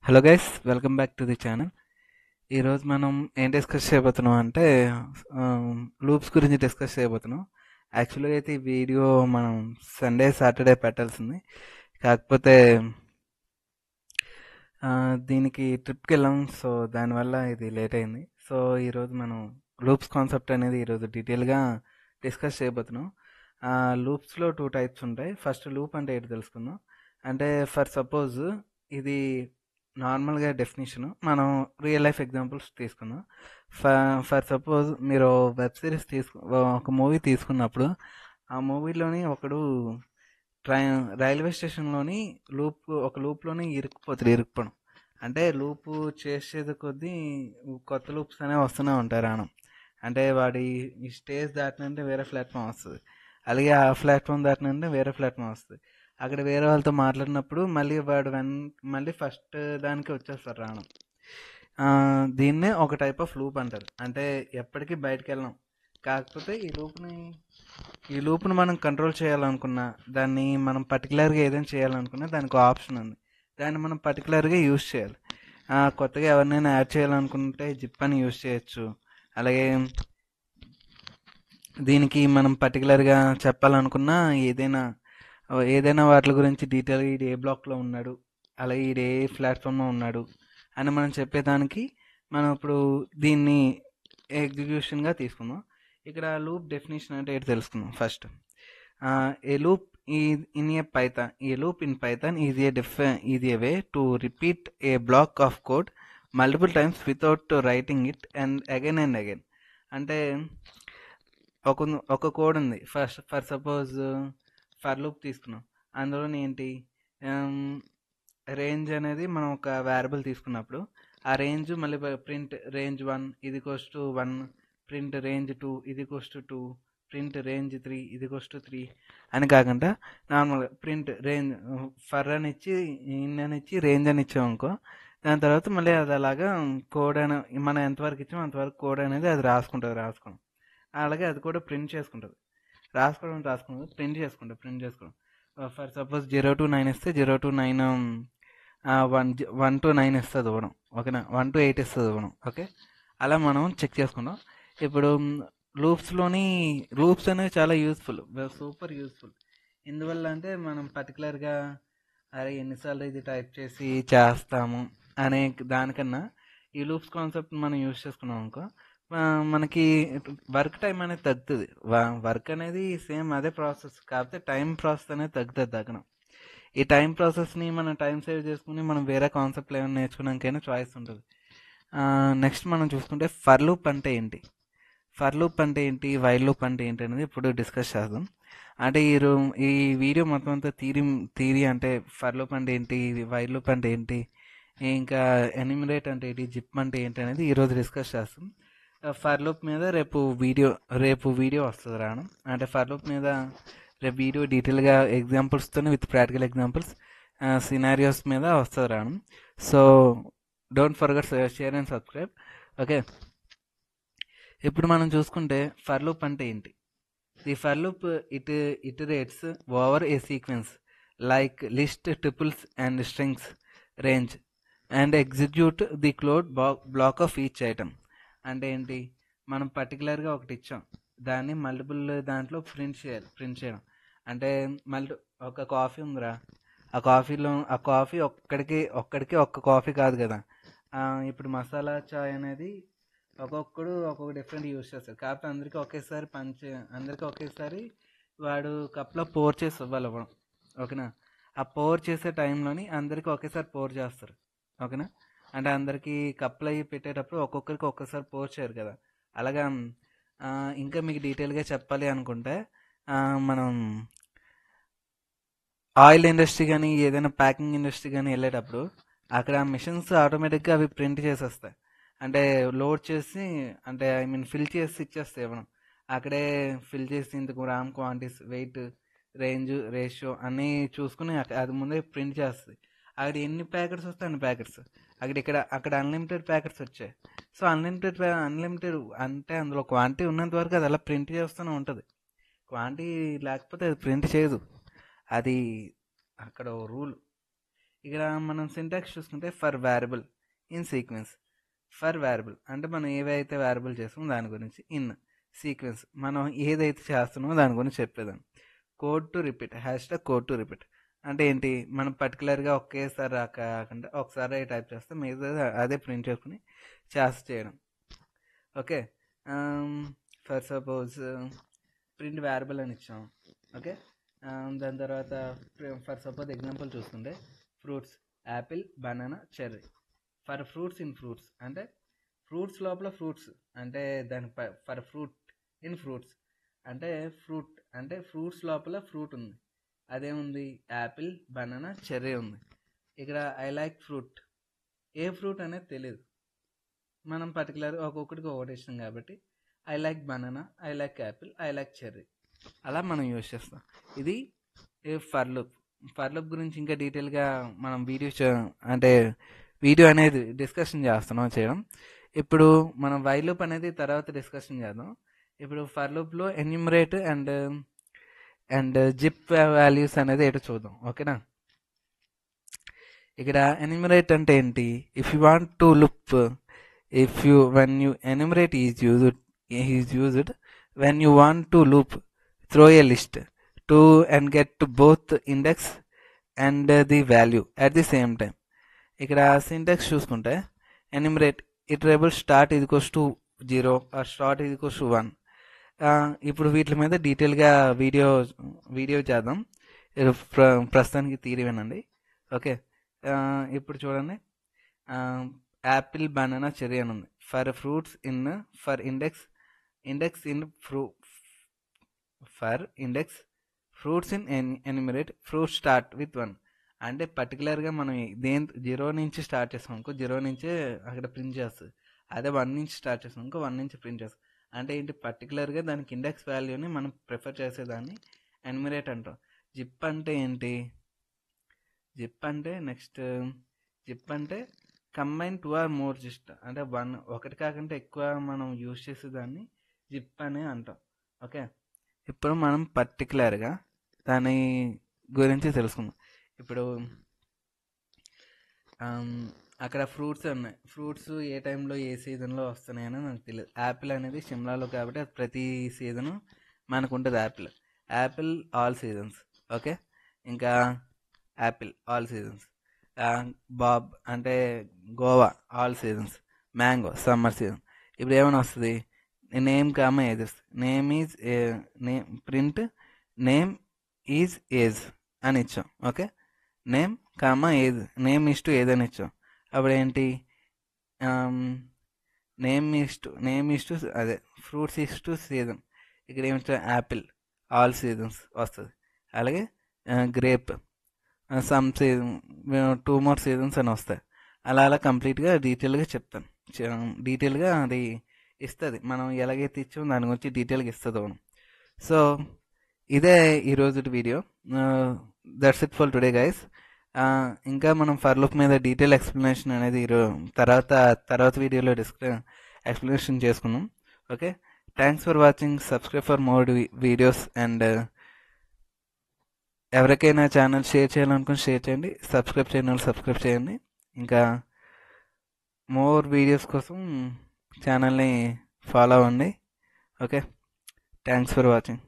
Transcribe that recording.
Hello guys, welcome back to the channel. ఈరోజు మనం ఏం డిస్కస్ చేయబోతున్నాం అంటే లూప్స్ గురించి డిస్కస్ చేయబోతున్నాం. యాక్చువల్గా అయితే ఈ వీడియో మనం సండే సాటర్డే పెట్టాల్సింది, కాకపోతే ఆ, దీనికి ట్రిప్కి వెళ్ళాం. సో దానివల్ల ఇది లేట్ అయింది. సో ఈరోజు మనం లూప్స్ కాన్సెప్ట్ అనేది ఈరోజు డీటెయిల్గా డిస్కస్ చేయబోతున్నాం. లూప్స్లో టూ టైప్స్ ఉంటాయి. ఫస్ట్ లూప్ అంటే ఏంటి తెలుసుకుందాం. అంటే ఫర్ సపోజ్ ఇది నార్మల్గా డెఫినేషన్, మనం రియల్ లైఫ్ ఎగ్జాంపుల్స్ తీసుకుందాం. ఫర్ సపోజ్ మీరు వెబ్ సిరీస్ ఒక మూవీ తీసుకున్నప్పుడు ఆ మూవీలోని ఒకడు రైల్వే స్టేషన్లోని ఒక లూప్లోని ఇరుక్కుపోవడం. అంటే లూపు చేసేది కొద్దీ కొత్త లూప్స్ అనేవి వస్తూనే ఉంటాయి రావడం. అంటే వాడి ఈ స్టేజ్ దాటినంటే వేరే ప్లాట్ఫామ్ వస్తుంది, అలాగే ఆ ప్లాట్ఫామ్ దాటినంటే వేరే ప్లాట్ఫామ్ వస్తుంది. అక్కడ వేరే వాళ్ళతో మాట్లాడినప్పుడు మళ్ళీ మళ్ళీ ఫస్ట్ దానికి వచ్చేస్తారు రావడం. దీన్నే ఒక టైప్ ఆఫ్ లూప్ అంటారు. అంటే ఎప్పటికీ బయటకు వెళ్ళాం. కాకపోతే ఈ లూప్ను మనం కంట్రోల్ చేయాలనుకున్నా, దాన్ని మనం పర్టికులర్గా ఏదైనా చేయాలనుకున్నా దానికి ఆప్షన్ ఉంది. దాన్ని మనం పర్టికులర్గా యూజ్ చేయాలి. కొత్తగా ఎవరినైనా యాడ్ చేయాలనుకుంటే జిప్ అని యూజ్ చేయొచ్చు. అలాగే దీనికి మనం పర్టికులర్గా చెప్పాలనుకున్నా ఏదైనా వాటి గురించి డీటెయిల్గా ఈడు ఏ బ్లాక్లో ఉన్నాడు, అలాగే ఈడు ఏ ప్లాట్ఫామ్లో ఉన్నాడు అని మనం చెప్పేదానికి మనం ఇప్పుడు దీన్ని ఎగ్జిక్యూషన్గా తీసుకుందాం. ఇక్కడ లూప్ డెఫినేషన్ అంటే ఏంటి తెలుసుకుందాం first. A loop A loop in Python is a way to repeat A black of code multiple times without writing it and again. అంటే ఒక ఒక కోడ్ ఉంది. ఫర్ సపోజ్ ఫర్ లూప్ తీసుకున్నాం. అందులోని ఏంటి, రేంజ్ అనేది మనం ఒక వేరియబుల్ తీసుకున్నప్పుడు ఆ రేంజ్ మళ్ళీ ప్రింట్ రేంజ్ 1 ఇది కోస్ టు 1, ప్రింట్ రేంజ్ 2 ఇది కోస్ టు 2, ప్రింట్ రేంజ్ 3 ఇది కోస్ టు 3 అని కాకుండా నార్మల్గా ప్రింట్ రేంజ్ ఫర్ అని ఇచ్చి ఇన్ అని ఇచ్చి రేంజ్ అని ఇచ్చామనుకో, దాని తర్వాత మళ్ళీ అది అలాగా కోడ్ అని మనం ఎంతవరకు ఇచ్చామో అంతవరకు కోడ్ అనేది అది రాసుకోవడం. అలాగే అది కూడా ప్రింట్ చేసుకుంటుంది. రాసుకోవడం ప్రింట్ చేసుకోవడం. ఫర్ సపోజ్ 0 to 9 ఇస్తే 0 to 9 1 to 9 ఇస్తుంది ఇవ్వడం. ఓకేనా, 1 to 8 ఇస్తుంది ఇవ్వడం. ఓకే, అలా మనం చెక్ చేసుకుందాం. ఇప్పుడు లూప్స్ అనేవి చాలా యూస్ఫుల్, సూపర్ యూస్ఫుల్. ఎందువల్ల అంటే మనం పర్టికులర్గా అరే ఎన్నిసార్లు ఇది టైప్ చేసి చేస్తాము అనే దానికన్నా ఈ లూప్స్ కాన్సెప్ట్ మనం యూజ్ చేసుకున్నాం అనుకో, మనకి వర్క్ టైం అనేది తగ్గుతుంది. వర్క్ అనేది సేమ్ అదే ప్రాసెస్, కాకపోతే టైం ప్రాసెస్ అనేది తగ్గడం. ఈ టైం ప్రాసెస్ని మనం టైం సేవ్ చేసుకుని మనం వేరే కాన్సెప్ట్లు ఏమైనా నేర్చుకోవడానికైనా చాయిస్ ఉంటుంది. నెక్స్ట్ మనం చూసుకుంటే ఫర్ లూప్ అంటే ఏంటి, వైల్ లూప్ అంటే ఏంటి అనేది ఇప్పుడు డిస్కస్ చేద్దాం. అంటే ఈ వీడియో మొత్తం అంతా థీరీ అంటే ఫర్ లూప్ అంటే ఏంటి, వైల్ లూప్ అంటే ఏంటి, ఇంకా ఎనిమిరేట్ అంటే ఏంటి, జిప్ అంటే ఏంటి అనేది ఈరోజు డిస్కస్ చేస్తాం. ఫర్ లూప్ మీద రేపు వీడియో వస్తుంది రాను. అంటే ఫర్ లూప్ మీద రేపు వీడియో డీటెయిల్గా ఎగ్జాంపుల్స్తో విత్ ప్రాక్టికల్ ఎగ్జాంపుల్స్ సినారియోస్ మీద వస్తుంది రాను. So don't forget share and subscribe. Okay, ఇప్పుడు మనం చూసుకుంటే ఫర్ లూప్ అంటే ఏంటి. The for loop iterates over a sequence like list, triples and strings, range and execute the code block of each item. అంటే ఏంటి, మనం పర్టికులర్గా ఒకటి ఇచ్చాం, దాన్ని మల్టిపుల్ దాంట్లో ప్రింట్ చేయడం. అంటే మళ్ళీ ఒక కాఫీ ఉందిరా, ఆ కాఫీ ఒక్కడికి ఒక్క కాఫీ కాదు కదా. ఇప్పుడు మసాలా చాయ్ అనేది ఒక్కొక్క డిఫరెంట్ యూస్ చేస్తారు, కాకపోతే అందరికీ ఒకేసారి వాడు కప్లో పోర్ చేసి ఇవ్వడం. ఓకేనా, ఆ పోర్ చేసే టైంలోని అందరికీ ఒకేసారి పోర్ చేస్తారు. ఓకేనా, అంటే అందరికీ కప్పులు అవి పెట్టేటప్పుడు ఒక్కొక్కరికి ఒక్కసారి పోర్ చేయరు కదా. అలాగా ఇంకా మీకు డీటెయిల్గా చెప్పాలి అనుకుంటే మనం ఆయిల్ ఇండస్ట్రీ కానీ ఏదైనా ప్యాకింగ్ ఇండస్ట్రీ కానీ వెళ్ళేటప్పుడు అక్కడ మిషన్స్ ఆటోమేటిక్గా అవి ప్రింట్ చేసేస్తాయి. అంటే లోడ్ చేసి, అంటే ఐ మీన్ ఫిల్ చేసి ఇచ్చేస్తాయి ఇవ్వడం. అక్కడే ఫిల్ చేసి ఇంతకు gram quantities, weight, range, ratio అన్నీ చూసుకుని అది ముందే ప్రింట్ చేస్తుంది. అక్కడ ఎన్ని ప్యాకెట్స్ వస్తాయి అన్ని ప్యాకెట్స్. అక్కడ అన్లిమిటెడ్ ప్యాకెట్స్ వచ్చాయి. సో అన్లిమిటెడ్ అంటే అందులో క్వాంటిటీ ఉన్నంత వరకు అది అలా ప్రింట్ చేస్తూనే ఉంటుంది. క్వాంటిటీ లేకపోతే అది ప్రింట్ చేయదు. అది అక్కడ రూల్. ఇక్కడ మనం సింటాక్స్ చూసుకుంటే for variable in sequence. For variable అంటే మనం ఏవైతే వేరియబుల్ చేస్తామో దాని గురించి, ఇన్ సీక్వెన్స్ మనం ఏదైతే చేస్తున్నామో దాని గురించి చెప్పేదాన్ని. Code to repeat, hashtag code to repeat అంటే ఏంటి, మనం పర్టికులర్గా ఒకేసారి కాకుండా ఒకసారి టైప్ చేస్తే మిగతా అదే ప్రింట్ చేసుకుని చేయడం. Okay, for suppose print variable అని ఇచ్చాం. ఓకే, దాని తర్వాత ఫర్ సపోజ్ ఎగ్జాంపుల్ చూసుకుంటే fruits Apple, banana, cherry. For fruits in fruits అంటే ఫ్రూట్స్ లోపల ఫ్రూట్స్ అంటే దాని ఫర్ ఫ్రూట్ ఇన్ ఫ్రూట్స్ అంటే ఫ్రూట్స్ లోపల ఫ్రూట్ ఉంది. అదేముంది, యాపిల్, బనానా, చెర్రీ ఉంది. ఇక్కడ I like fruit, A fruit అనేది తెలియదు, మనం పర్టికులర్ ఒక్కొక్కటికి ఒకటి ఇష్టం కాబట్టి I like banana, I like Apple, I like cherry అలా మనం యూజ్ చేస్తాం. ఇది ఫర్ లూప్ గురించి ఇంకా డీటెయిల్గా మనం వీడియో అనేది డిస్కషన్ చేయడం. ఇప్పుడు మనం వైల్ లూప్ అనేది తర్వాత డిస్కషన్ చేద్దాం. ఇప్పుడు ఫర్ లూప్లో ఎన్యూమరేట్ అండ్ జిప్ వాల్యూస్ అనేది ఏంటో చూద్దాం. ఓకేనా, ఇక్కడ ఎన్యూమరేట్ అంటే ఏంటి, if you want to loop when you enumerate is used when you want to loop through a list to and get to both index and the value at the same time. ఇక్కడ syntax చూసుకుంటే enumerate iterable start ఇది equals to 0 are start ఇది equals to 1. ఇప్పుడు వీటి మీద డీటెయిల్గా video చేద్దాం. ప్రస్తుతానికి తీరి వినండి. ఓకే, ఇప్పుడు చూడండి, యాపిల్, బనానా, చెర్రీ అని ఉంది. For fruits in for index in for index fruits in enumerate fruit start with 1 అంటే పర్టికులర్గా మనం 0 నుంచి స్టార్ట్ చేస్తాం అనుకో, 0 నుంచే అక్కడ ప్రింట్ చేస్తుంది. అదే 1 నుంచి స్టార్ట్ చేస్తాం అనుకో, 1 నుంచి ప్రింట్ చేస్తాం. అంటే ఏంటి, పర్టికులర్గా దానికి ఇండెక్స్ వాల్యూని మనం ప్రిఫర్ చేసేదాన్ని ఎన్యూమరేట్ అంటాం. జిప్ అంటే ఏంటి, జిప్ అంటే కంబైన్ 2 ఆర్ మోర్ జిస్ట్ అంటే ఒకటి కాకుండా ఎక్కువ మనం యూజ్ చేసేదాన్ని జిప్ అని అంటాం. ఓకే, ఇప్పుడు మనం పర్టికులర్గా దాని గురించి తెలుసుకుందాం. ఇప్పుడు అక్కడ ఫ్రూట్స్ ఉన్నాయి. ఫ్రూట్స్ ఏ టైంలో ఏ సీజన్లో వస్తున్నాయని నాకు తెలియదు. యాపిల్ అనేది షిమ్లాలో కాబట్టి అది ప్రతి సీజను మనకు ఉంటుంది. Apple all seasons. ఓకే, ఇంకా యాపిల్ ఆల్ సీజన్స్. బాబ్ అంటే Goa all seasons. Mango summer season. ఇప్పుడు ఏమైనా వస్తుంది, నేమ్ కామ ఏజ్ వస్తుంది. ప్రింట్ నేమ్ ఈజ్ ఏజ్ అని ఇచ్చాం. ఓకే, నేమ్ కామ ఏజ్, నేమ్ ఇస్టు ఏజ్ అని ఇచ్చాం. అప్పుడు ఏంటి, నేమ్ ఇస్టు అదే ఫ్రూట్స్ ఇస్టు సీజన్. ఇక్కడ ఏమిటో యాపిల్ ఆల్ సీజన్స్ వస్తుంది. అలాగే grape some season 2 more seasons అని వస్తాయి. అలా కంప్లీట్గా డీటెయిల్గా చెప్తాను. డీటెయిల్గా అది ఇస్తుంది, మనం ఎలాగైతే ఇచ్చామో దాని గురించి డీటెయిల్గా ఇస్తుంది మనం. సో ఇదే ఈరోజు video. That's it for today guys. ఇంకా మనం ఫర్ లూప్ మీద డీటెయిల్ ఎక్స్ప్లెనేషన్ అనేది తర్వాత వీడియోలో ఎక్స్ప్లెనేషన్ చేసుకున్నాం. Okay, thanks for watching. Subscribe for more videos and ఎవరికైనా ఛానల్ షేర్ చేయాలనుకుని షేర్ చేయండి, సబ్స్క్రైబ్ చేయండి. ఇంకా మోర్ వీడియోస్ కోసం ఛానల్ని ఫాలో అవ్వండి. Okay, thanks for watching.